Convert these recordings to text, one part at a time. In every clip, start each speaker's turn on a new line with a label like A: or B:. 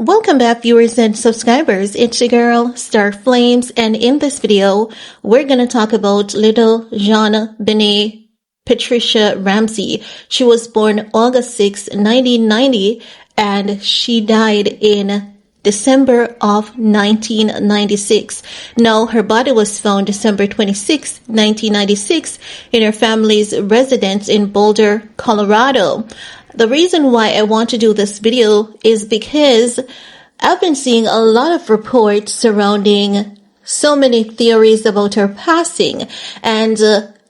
A: Welcome back, viewers and subscribers. It's your girl, Star Flames, and in this video, we're going to talk about little JonBenet Patricia Ramsey. She was born August 6, 1990, and she died in December of 1996. Now, her body was found December 26, 1996, in her family's residence in Boulder, Colorado. The reason why I want to do this video is because I've been seeing a lot of reports surrounding so many theories about her passing, and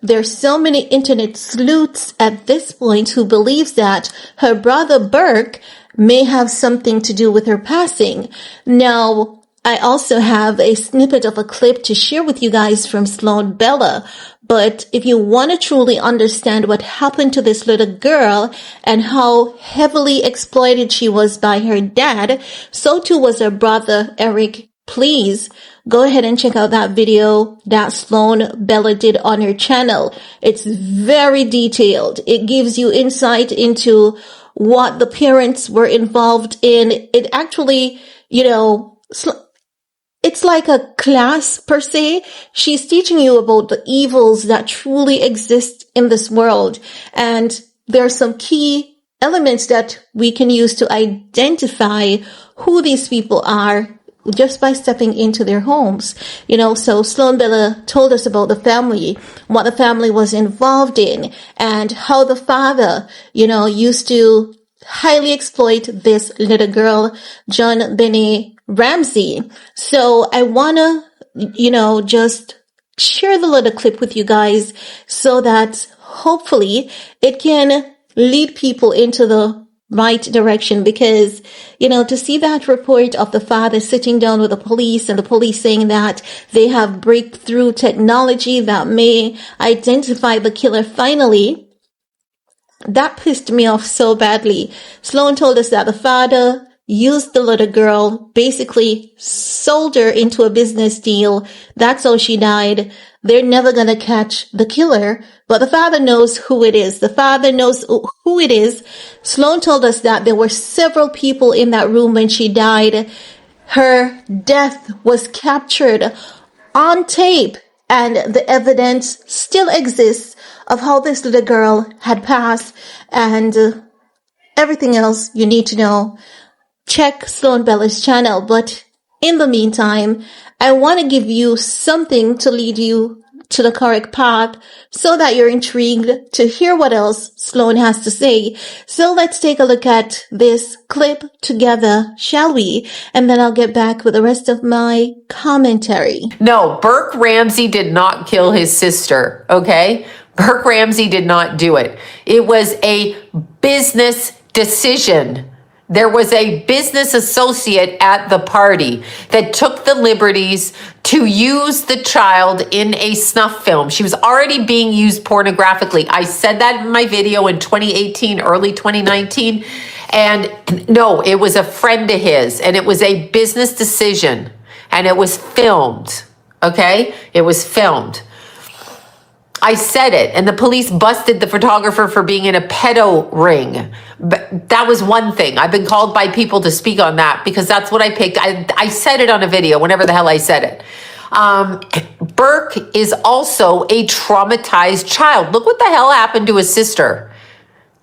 A: there's so many internet sleuths at this point who believes that her brother Burke may have something to do with her passing. Now, I also have a snippet of a clip to share with you guys from Sloan Bella. But if you want to truly understand what happened to this little girl and how heavily exploited she was by her dad, so too was her brother Eric, please go ahead and check out that video that Sloan Bella did on her channel. It's very detailed. It gives you insight into what the parents were involved in. It actually, it's like a class per se. She's teaching you about the evils that truly exist in this world. And there are some key elements that we can use to identify who these people are just by stepping into their homes. So Sloan Bella told us about the family, what the family was involved in, and how the father, used to highly exploit this little girl, JonBenet Ramsey. So I wanna, just share the little clip with you guys so that hopefully it can lead people into the right direction, because, to see that report of the father sitting down with the police and the police saying that they have breakthrough technology that may identify the killer finally, that pissed me off so badly. Sloan told us that the father used the little girl, basically sold her into a business deal. That's how she died. They're never going to catch the killer, but the father knows who it is. The father knows who it is. Sloan told us that there were several people in that room when she died. Her death was captured on tape, and the evidence still exists of how this little girl had passed, and everything else you need to know. Check Sloan Bella's channel. But in the meantime, I want to give you something to lead you to the correct path so that you're intrigued to hear what else Sloan has to say. So let's take a look at this clip together, shall we? And then I'll get back with the rest of my commentary.
B: No, Burke Ramsey did not kill his sister, okay? Burke Ramsey did not do it. It was a business decision. There was a business associate at the party that took the liberties to use the child in a snuff film. She was already being used pornographically. I said that in my video in 2018, early 2019. And no, it was a friend of his, and it was a business decision, and it was filmed, okay? It was filmed. I said it, and the police busted the photographer for being in a pedo ring. But that was one thing. I've been called by people to speak on that because that's what I picked. I said it on a video, whenever the hell I said it. Burke is also a traumatized child. Look what the hell happened to his sister.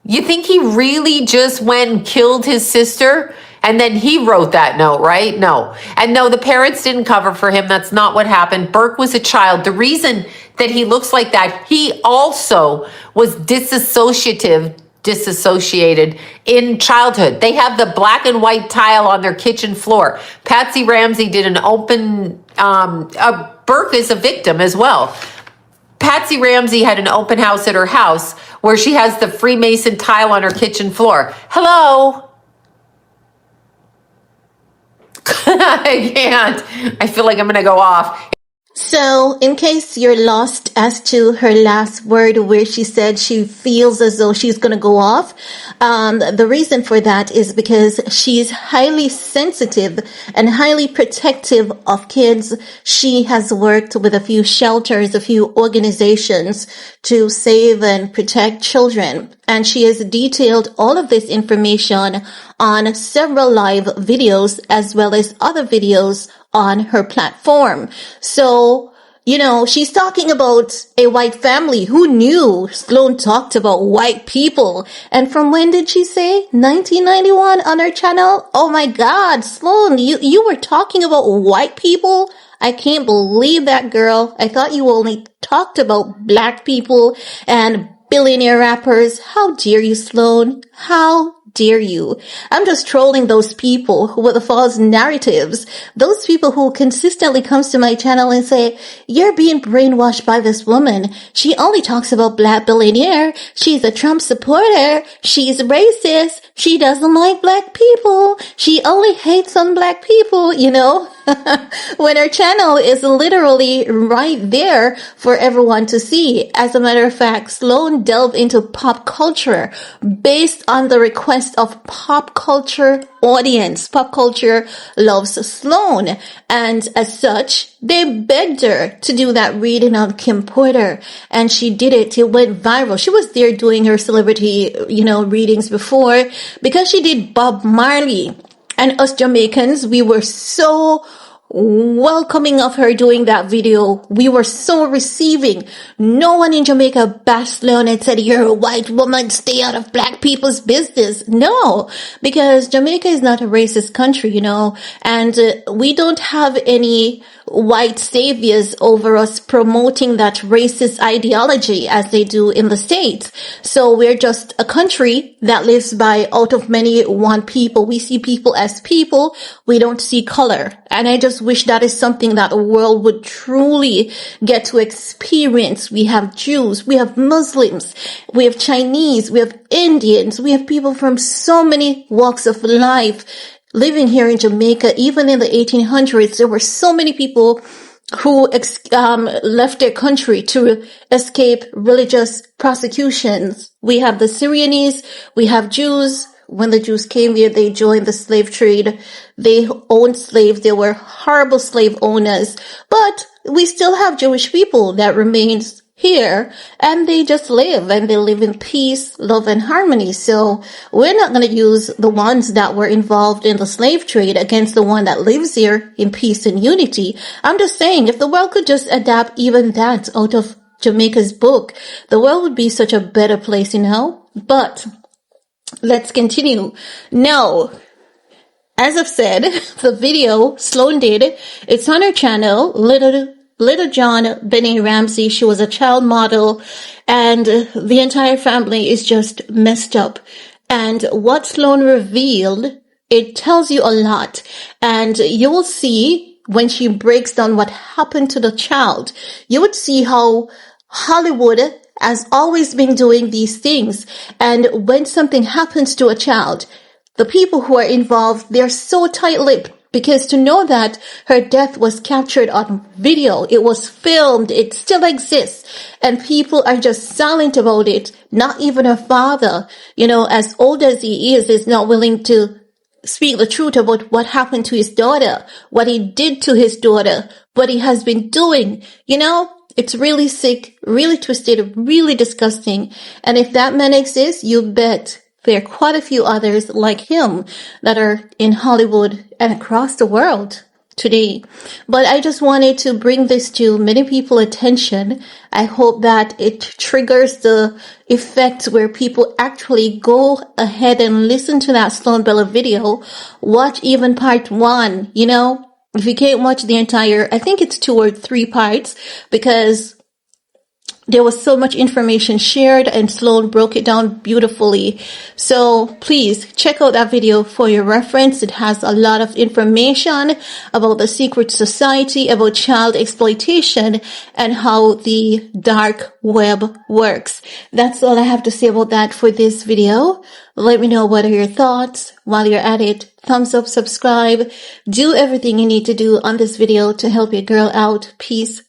B: You think he really just went and killed his sister? And then he wrote that note, right? No. And no, the parents didn't cover for him. That's not what happened. Burke was a child. The reason that he looks like that, he also was disassociated in childhood. They have the black and white tile on their kitchen floor. Patsy Ramsey did an open, Burke is a victim as well. Patsy Ramsey had an open house at her house where she has the Freemason tile on her kitchen floor. Hello? I can't. I feel like I'm going to go off.
A: So, in case you're lost as to her last word where she said she feels as though she's going to go off, the reason for that is because she's highly sensitive and highly protective of kids. She has worked with a few shelters, a few organizations to save and protect children. And she has detailed all of this information on several live videos as well as other videos on her platform. So, she's talking about a white family. Who knew Sloan talked about white people? And from when did she say? 1991 on her channel? Oh my God, Sloan, you were talking about white people? I can't believe that, girl. I thought you only talked about black people and billionaire rappers. How dare you, Sloan? How dare you? I'm just trolling those people who with the false narratives. Those people who consistently comes to my channel and say, you're being brainwashed by this woman. She only talks about black billionaire. She's a Trump supporter. She's racist. She doesn't like black people. She only hates on black people, when her channel is literally right there for everyone to see. As a matter of fact, Sloan delved into pop culture based on the request of pop culture audience. Pop culture loves Sloan. And as such, they begged her to do that reading on Kim Porter. And she did it. It went viral. She was there doing her celebrity, readings before because she did Bob Marley. And us Jamaicans, we were so welcoming of her doing that video. We were so receiving. No one in Jamaica bashed Sloan and said, you're a white woman, stay out of black people's business. No, because Jamaica is not a racist country, and we don't have any white saviors over us promoting that racist ideology as they do in the States. So we're just a country that lives by out of many one people. We see people as people. We don't see color. And I just wish that is something that the world would truly get to experience. We have Jews, we have Muslims, we have Chinese, we have Indians, we have people from so many walks of life living here in Jamaica. Even in the 1800s, there were so many people who left their country to escape religious prosecutions. We have the Syrians, we have Jews. When the Jews came here, they joined the slave trade. They owned slaves. They were horrible slave owners. But we still have Jewish people that remains here, and they just live, and they live in peace, love, and harmony. So we're not going to use the ones that were involved in the slave trade against the one that lives here in peace and unity. I'm just saying, if the world could just adapt even that out of Jamaica's book, the world would be such a better place, But let's continue. Now, as I've said, the video Sloan did, it's on her channel, Little JonBenet Ramsey. She was a child model, and the entire family is just messed up. And what Sloan revealed, it tells you a lot. And you will see when she breaks down what happened to the child, you would see how Hollywood has always been doing these things. And when something happens to a child, the people who are involved, they're so tight-lipped, because to know that her death was captured on video, it was filmed, it still exists, and people are just silent about it. Not even her father, as old as he is not willing to speak the truth about what happened to his daughter, what he did to his daughter, what he has been doing, It's really sick, really twisted, really disgusting. And if that man exists, you bet there are quite a few others like him that are in Hollywood and across the world today. But I just wanted to bring this to many people's attention. I hope that it triggers the effect where people actually go ahead and listen to that Sloan Bella video, watch even part 1, If you can't watch the entire, I think it's 2 or 3 parts, because there was so much information shared and Sloan broke it down beautifully. So please check out that video for your reference. It has a lot of information about the secret society, about child exploitation, and how the dark web works. That's all I have to say about that for this video. Let me know what are your thoughts. While you're at it, thumbs up, subscribe, do everything you need to do on this video to help your girl out. Peace.